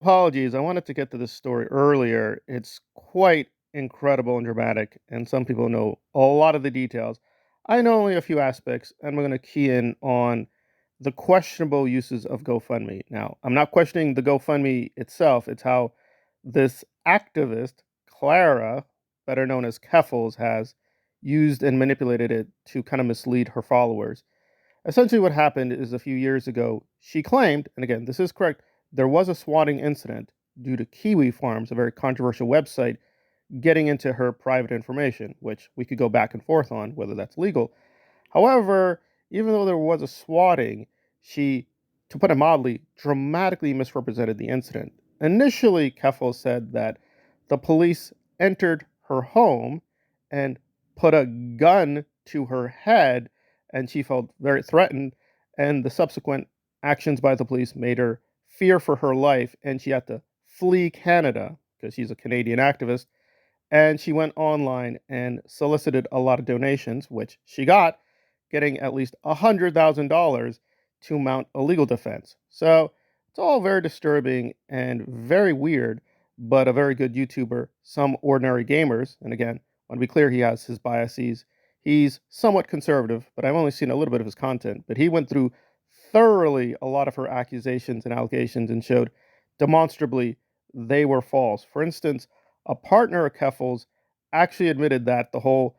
Apologies, I wanted to get to this story earlier. It's quite incredible and dramatic, and some people know a lot of the details. I know only a few aspects, and we're going to key in on the questionable uses of GoFundMe. Now, I'm not questioning the GoFundMe itself, it's how this activist, Clara, better known as Keffals, has used and manipulated it to kind of mislead her followers. Essentially, what happened is a few years ago, she claimed, and again, this is correct, there was a swatting incident due to Kiwi Farms, a very controversial website, getting into her private information, which we could go back and forth on whether that's legal. However, even though there was a swatting, she, to put it mildly, dramatically misrepresented the incident. Initially, Keffel said that the police entered her home and put a gun to her head, and she felt very threatened, and the subsequent actions by the police made her fear for her life, and she had to flee Canada because she's a Canadian activist. And she went online and solicited a lot of donations, which she got, getting at least $100,000 to mount a legal defense. So it's all very disturbing and very weird, but a very good YouTuber, Some Ordinary Gamers, and again, I want to be clear, he has his biases. He's somewhat conservative, but I've only seen a little bit of his content. But he went through thoroughly a lot of her accusations and allegations and showed demonstrably they were false. For instance, a partner of Keffels actually admitted that the whole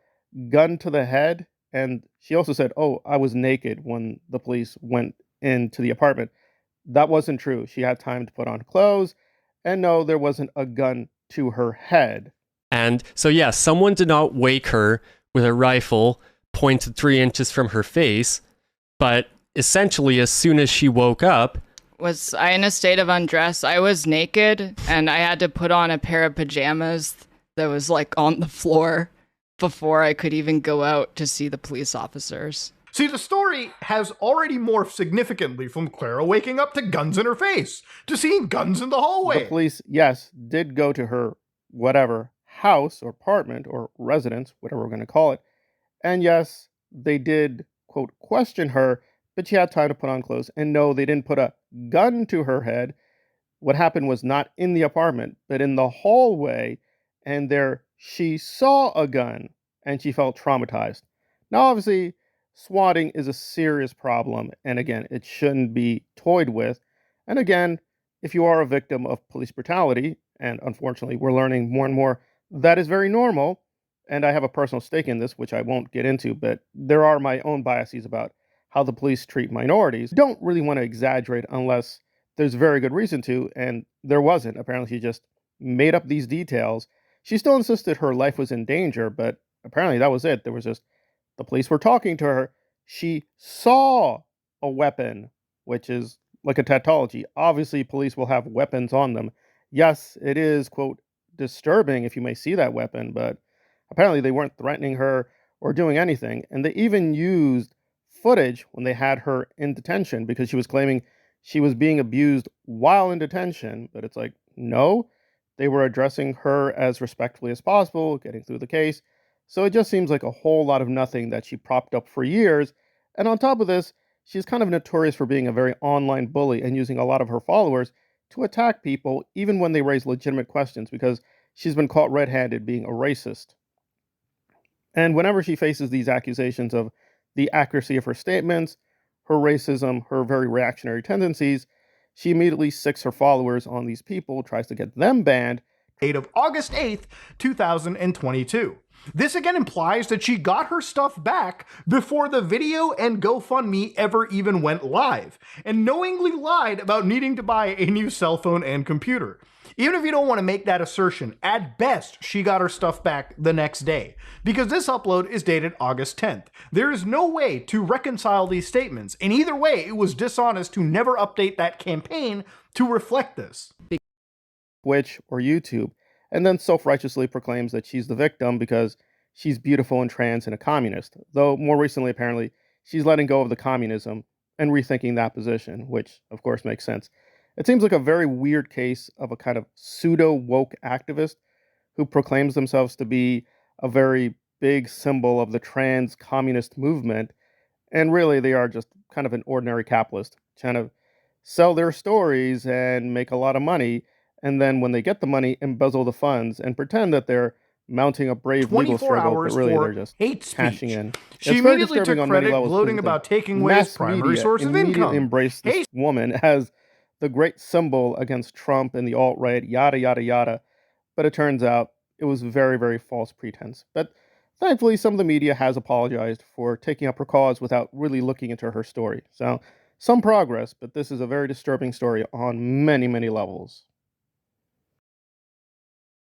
gun to the head, and she also said, "Oh, I was naked when the police went into the apartment." That wasn't true. She had time to put on clothes, and no, there wasn't a gun to her head. And so, yeah, someone did not wake her with a rifle pointed 3 inches from her face, but essentially, as soon as she woke up, was I in a state of undress? I was naked, and I had to put on a pair of pajamas that was like on the floor before I could even go out to see the police officers. See, the story has already morphed significantly from Clara waking up to guns in her face to seeing guns in the hallway. The police, yes, did go to her whatever house or apartment or residence, whatever we're going to call it. And yes, they did, quote, question her, but she had time to put on clothes. And no, they didn't put a gun to her head. What happened was not in the apartment, but in the hallway. And there she saw a gun and she felt traumatized. Now, obviously, swatting is a serious problem. And again, it shouldn't be toyed with. And again, if you are a victim of police brutality, and unfortunately, we're learning more and more that is very normal. And I have a personal stake in this, which I won't get into, but there are my own biases about how the police treat minorities. Don't really want to exaggerate unless there's very good reason to, and there wasn't. Apparently, she just made up these details. She still insisted her life was in danger, but apparently that was it. There was just, the police were talking to her. She saw a weapon, which is like a tautology. Obviously, police will have weapons on them. Yes, it is, quote, disturbing if you may see that weapon, but apparently they weren't threatening her or doing anything. And they even used footage when they had her in detention because she was claiming she was being abused while in detention. But it's like, no, they were addressing her as respectfully as possible, getting through the case. So it just seems like a whole lot of nothing that she propped up for years. And on top of this, she's kind of notorious for being a very online bully and using a lot of her followers to attack people, even when they raise legitimate questions, because she's been caught red-handed being a racist. And whenever she faces these accusations of the accuracy of her statements, her racism, her very reactionary tendencies, she immediately sicks her followers on these people, tries to get them banned. Date of August 8th, 2022. This again implies that she got her stuff back before the video and GoFundMe ever even went live, and knowingly lied about needing to buy a new cell phone and computer. Even if you don't want to make that assertion, at best, she got her stuff back the next day, because this upload is dated August 10th. There is no way to reconcile these statements, and either way, it was dishonest to never update that campaign to reflect this. Twitch or YouTube, and then self-righteously proclaims that she's the victim because she's beautiful and trans and a communist, though more recently, apparently, she's letting go of the communism and rethinking that position, which, of course, makes sense. It seems like a very weird case of a kind of pseudo-woke activist who proclaims themselves to be a very big symbol of the trans communist movement, and really they are just kind of an ordinary capitalist trying to sell their stories and make a lot of money, and then when they get the money, embezzle the funds and pretend that they're mounting a brave legal 24 struggle, but hours really for they're just hate cashing speech. in. She It's very immediately disturbing took on many credit, levels gloating because the about taking away his mass primary media source of immediately income. embraced this woman as the great symbol against Trump and the alt-right, yada, yada, yada. But it turns out it was very, very false pretense. But thankfully, some of the media has apologized for taking up her cause without really looking into her story. So, some progress, but this is a very disturbing story on many, many levels.